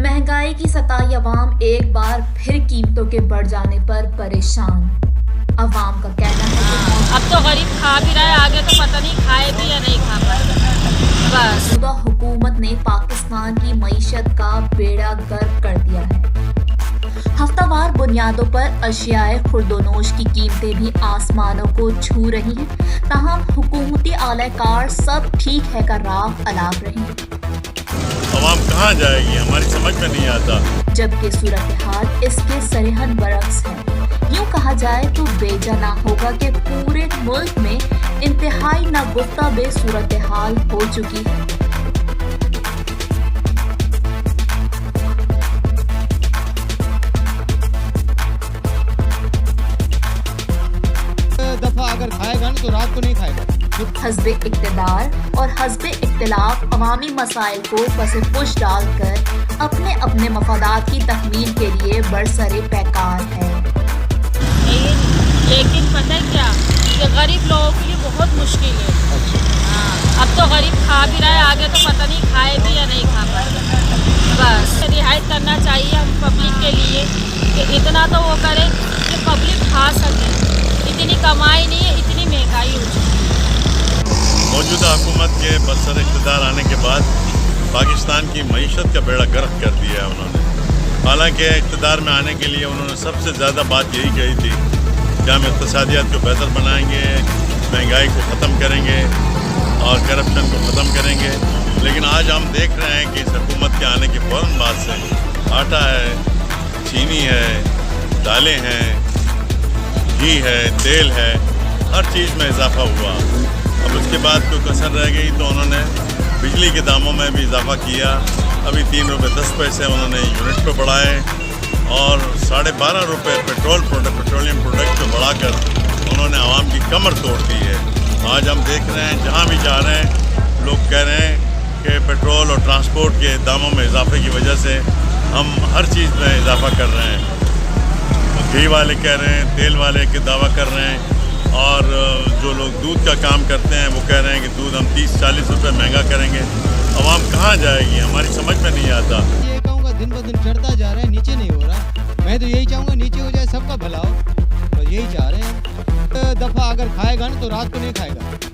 महंगाई की सताई अवाम एक बार फिर कीमतों के बढ़ जाने पर परेशान। अवाम का कहना है कि अब तो गरीब खा भी रहा है, आगे तो पता नहीं खाए भी या नहीं खा पाए। बस मौजूदा हुकूमत ने पाकिस्तान की मईशत का बेड़ा गर्क कर दिया है। हफ्तावार बुनियादों पर अशियाए खुर्दोनोश की कीमतें भी आसमानों को छू रही हैं। ताहम हुकूमती आलाकार सब ठीक है का राग अलाप रहे हैं। अवाम कहाँ जाएगी, हमारी समझ में नहीं आता। जबकि सूरत हाल इसके सरहद बरक्स है। यूं कहा जाए तो बेजा ना होगा कि पूरे मुल्क में इंतहाई नागुफ्ता बे सूरत हाल हो चुकी है। दफा अगर खाएगा ना तो रात को नहीं खाएगा। हस्बे इक्तदार और हस्बे इख्तिलाफ अवामी मसाइल को पसे-पुश डालकर अपने अपने मफादात की तकमील के लिए बरसरे पैकार है। लेकिन पता है क्या, कि गरीब लोगों के लिए बहुत मुश्किल है। हाँ, अब तो गरीब खा भी रहा है, आगे तो पता नहीं खाए भी या नहीं खा पाए। बस रियायत करना चाहिए हम पब्लिक के लिए कि इतना तो वो करे कि पब्लिक खा सके। इतनी कमाई नहीं है, इतनी महंगाई हो चुकी है। मौजूदा हुकूमत के बरसर इक़्तिदार आने के बाद पाकिस्तान की मईशत का बेड़ा गर्क कर दिया है उन्होंने। हालांकि इक़्तिदार में आने के लिए उन्होंने सबसे ज़्यादा बात यही कही थी कि हम इक़्तिसादियत को बेहतर बनाएंगे, महंगाई को ख़त्म करेंगे और करप्शन को ख़त्म करेंगे। लेकिन आज हम देख रहे हैं कि इस हुकूमत के आने के फ़ौरन बाद से आटा है, चीनी है, दालें हैं, घी है, तेल है, हर चीज़ में इजाफा हुआ। अब उसके बाद कोई कसर रह गई तो उन्होंने बिजली के दामों में भी इजाफा किया। अभी 3 रुपये 10 पैसे उन्होंने यूनिट पे बढ़ाए और 12.5 रुपये पेट्रोलियम प्रोडक्ट को बढ़ाकर उन्होंने आवाम की कमर तोड़ दी है। आज हम देख रहे हैं जहाँ भी जा रहे हैं लोग कह रहे हैं कि पेट्रोल और ट्रांसपोर्ट के दामों में इजाफे की वजह से हम हर चीज़ में इजाफा कर रहे हैं। घी वाले कह रहे हैं, तेल वाले के दावा कर रहे हैं और जो लोग दूध का काम करते हैं वो कह रहे हैं कि दूध हम 30-40 रुपये महंगा करेंगे। अवाम कहाँ जाएगी, हमारी समझ में नहीं आता। ये कहूँगा दिन ब दिन चढ़ता जा रहा है, नीचे नहीं हो रहा। मैं तो यही चाहूँगा नीचे हो जाए, सबका भला हो, तो यही चाह रहे हैं। दफा अगर खाएगा ना तो रात को नहीं खाएगा।